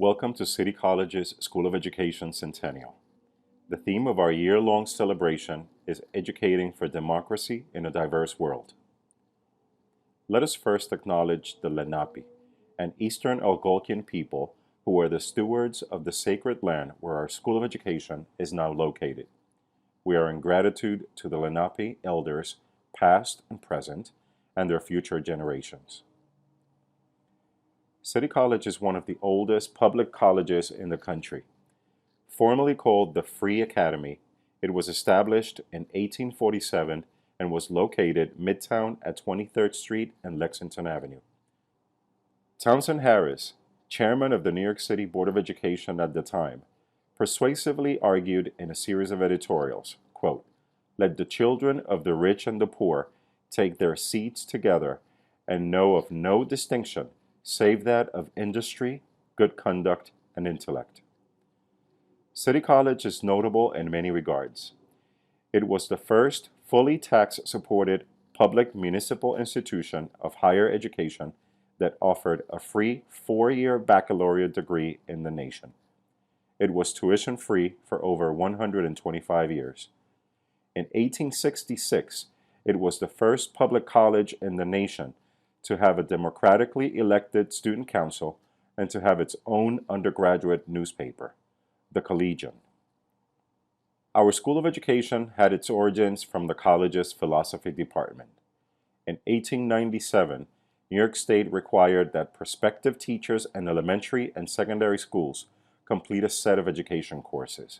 Welcome to City College's School of Education Centennial. The theme of our year-long celebration is Educating for Democracy in a Diverse World. Let us first acknowledge the Lenape, an Eastern Algonquian people who are the stewards of the sacred land where our School of Education is now located. We are in gratitude to the Lenape elders, past and present, and their future generations. City College is one of the oldest public colleges in the country. Formerly called the Free Academy, it was established in 1847 and was located midtown at 23rd Street and Lexington Avenue. Townsend Harris, chairman of the New York City Board of Education at the time, persuasively argued in a series of editorials, quote, "Let the children of the rich and the poor take their seats together and know of no distinction save that of industry, good conduct, and intellect." City College is notable in many regards. It was the first fully tax-supported public municipal institution of higher education that offered a free 4-year baccalaureate degree in the nation. It was tuition-free for over 125 years. In 1866, it was the first public college in the nation to have a democratically elected student council and to have its own undergraduate newspaper, the Collegian. Our School of Education had its origins from the college's philosophy department. In 1897, New York State required that prospective teachers in elementary and secondary schools complete a set of education courses.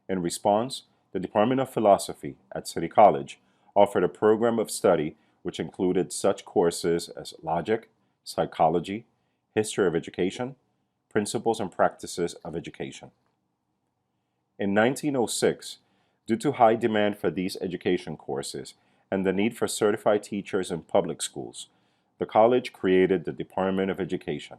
In response, the Department of Philosophy at City College offered a program of study which included such courses as logic, psychology, history of education, principles and practices of education. In 1906, due to high demand for these education courses and the need for certified teachers in public schools, the college created the Department of Education.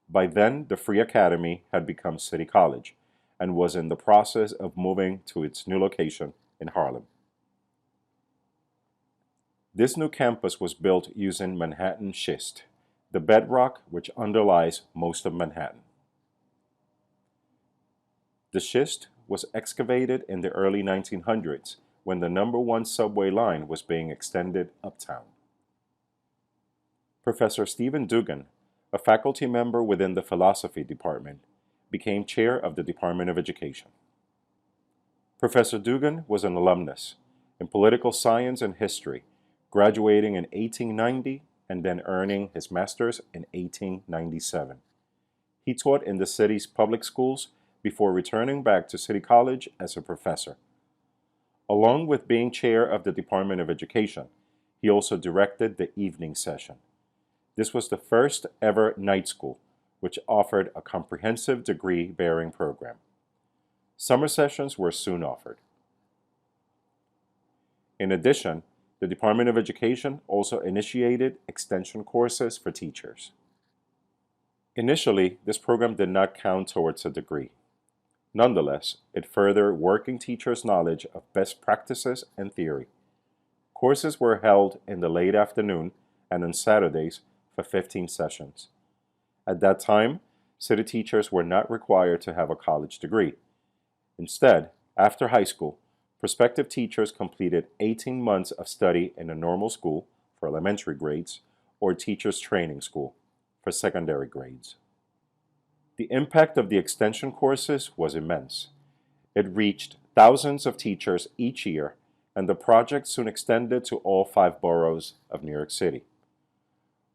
By then, the Free Academy had become City College and was in the process of moving to its new location in Harlem. This new campus was built using Manhattan schist, the bedrock which underlies most of Manhattan. The schist was excavated in the early 1900s when the No. 1 subway line was being extended uptown. Professor Stephen Dugan, a faculty member within the philosophy department, became chair of the Department of Education. Professor Dugan was an alumnus in political science and history, graduating in 1890 and then earning his master's in 1897. He taught in the city's public schools before returning back to City College as a professor. Along with being chair of the Department of Education, he also directed the evening session. This was the first ever night school, which offered a comprehensive degree-bearing program. Summer sessions were soon offered. In addition, the Department of Education also initiated extension courses for teachers. Initially, this program did not count towards a degree. Nonetheless, it furthered working teachers' knowledge of best practices and theory. Courses were held in the late afternoon and on Saturdays for 15 sessions. At that time, city teachers were not required to have a college degree. Instead, after high school, prospective teachers completed 18 months of study in a normal school for elementary grades or teachers' training school for secondary grades. The impact of the extension courses was immense. It reached thousands of teachers each year, and the project soon extended to all 5 boroughs of New York City.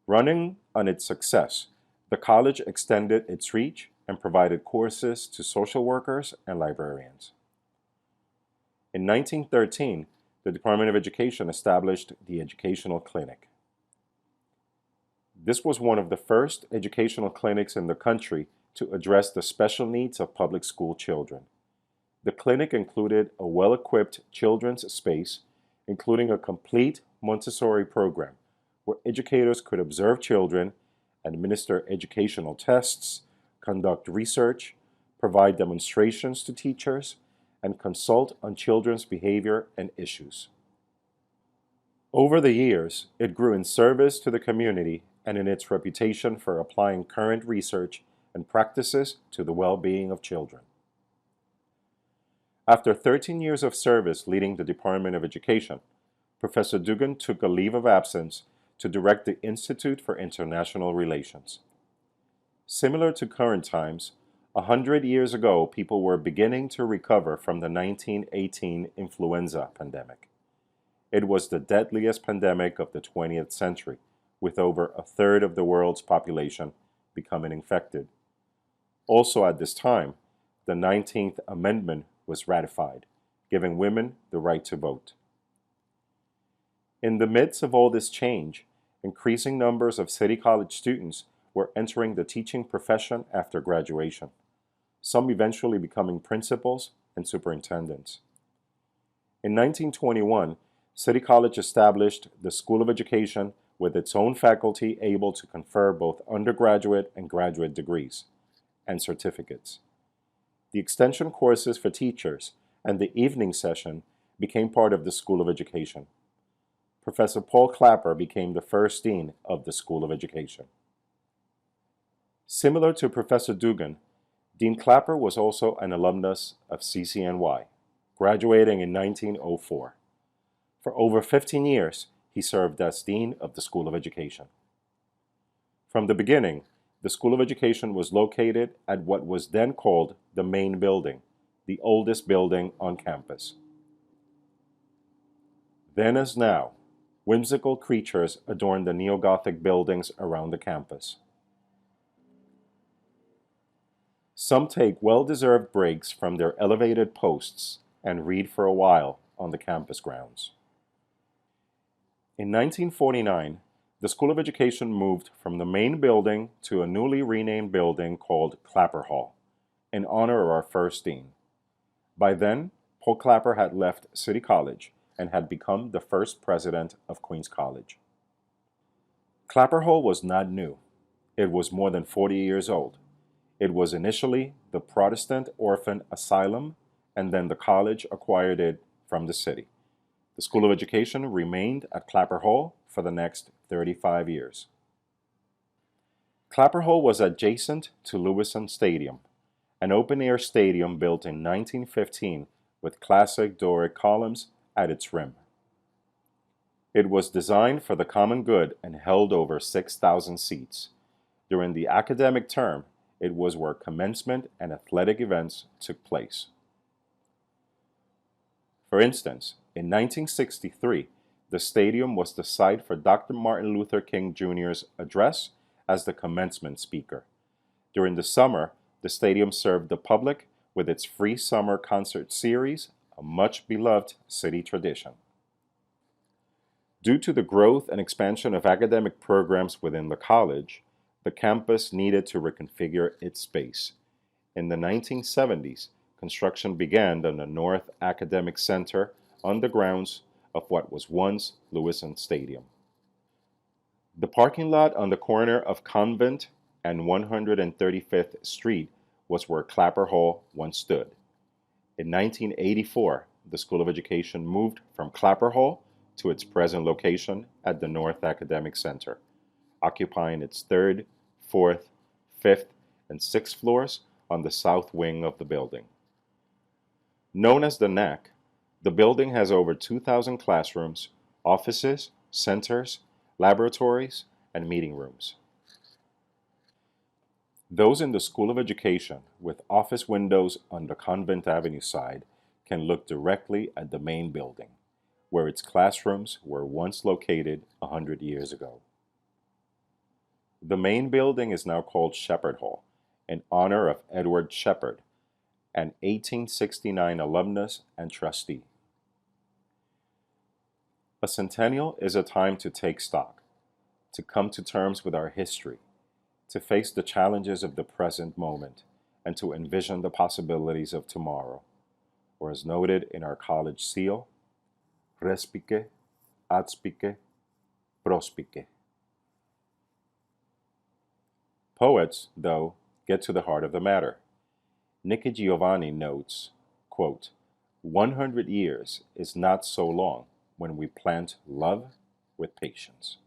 Running on its success, the college extended its reach and provided courses to social workers and librarians. In 1913, the Department of Education established the Educational Clinic. This was one of the first educational clinics in the country to address the special needs of public school children. The clinic included a well-equipped children's space, including a complete Montessori program, where educators could observe children, administer educational tests, conduct research, provide demonstrations to teachers, and consult on children's behavior and issues. Over the years, it grew in service to the community and in its reputation for applying current research and practices to the well-being of children. After 13 years of service leading the Department of Education, Professor Dugan took a leave of absence to direct the Institute for International Relations. Similar to current times, 100 years ago, people were beginning to recover from the 1918 influenza pandemic. It was the deadliest pandemic of the 20th century, with over a third of the world's population becoming infected. Also at this time, the 19th Amendment was ratified, giving women the right to vote. In the midst of all this change, increasing numbers of City College students were entering the teaching profession after graduation, some eventually becoming principals and superintendents. In 1921, City College established the School of Education with its own faculty able to confer both undergraduate and graduate degrees and certificates. The extension courses for teachers and the evening session became part of the School of Education. Professor Paul Clapper became the first dean of the School of Education. Similar to Professor Dugan, Dean Clapper was also an alumnus of CCNY, graduating in 1904. For over 15 years, he served as dean of the School of Education. From the beginning, the School of Education was located at what was then called the main building, the oldest building on campus. Then as now, whimsical creatures adorned the neo-Gothic buildings around the campus. Some take well-deserved breaks from their elevated posts and read for a while on the campus grounds. In 1949, the School of Education moved from the main building to a newly renamed building called Clapper Hall, in honor of our first dean. By then, Paul Clapper had left City College and had become the first president of Queens College. Clapper Hall was not new. It was more than 40 years old. It was initially the Protestant Orphan Asylum, and then the college acquired it from the city. The School of Education remained at Clapper Hall for the next 35 years. Clapper Hall was adjacent to Lewiston Stadium, an open-air stadium built in 1915 with classic Doric columns at its rim. It was designed for the common good and held over 6,000 seats. During the academic term, it was where commencement and athletic events took place. For instance, in 1963, the stadium was the site for Dr. Martin Luther King Jr.'s address as the commencement speaker. During the summer, the stadium served the public with its free summer concert series, a much-beloved city tradition. Due to the growth and expansion of academic programs within the college, the campus needed to reconfigure its space. In the 1970s, construction began on the North Academic Center on the grounds of what was once Lewiston Stadium. The parking lot on the corner of Convent and 135th Street was where Clapper Hall once stood. In 1984, the School of Education moved from Clapper Hall to its present location at the North Academic Center, occupying its 3rd, 4th, 5th, and 6th floors on the south wing of the building. Known as the NAC, the building has over 2,000 classrooms, offices, centers, laboratories, and meeting rooms. Those in the School of Education with office windows on the Convent Avenue side can look directly at the main building, where its classrooms were once located 100 years ago. The main building is now called Shepard Hall, in honor of Edward Shepard, an 1869 alumnus and trustee. A centennial is a time to take stock, to come to terms with our history, to face the challenges of the present moment, and to envision the possibilities of tomorrow, or as noted in our college seal, respice, adspice, prospice. Poets, though, get to the heart of the matter. Nicky Giovanni notes, quote, 100 years is not so long when we plant love with patience.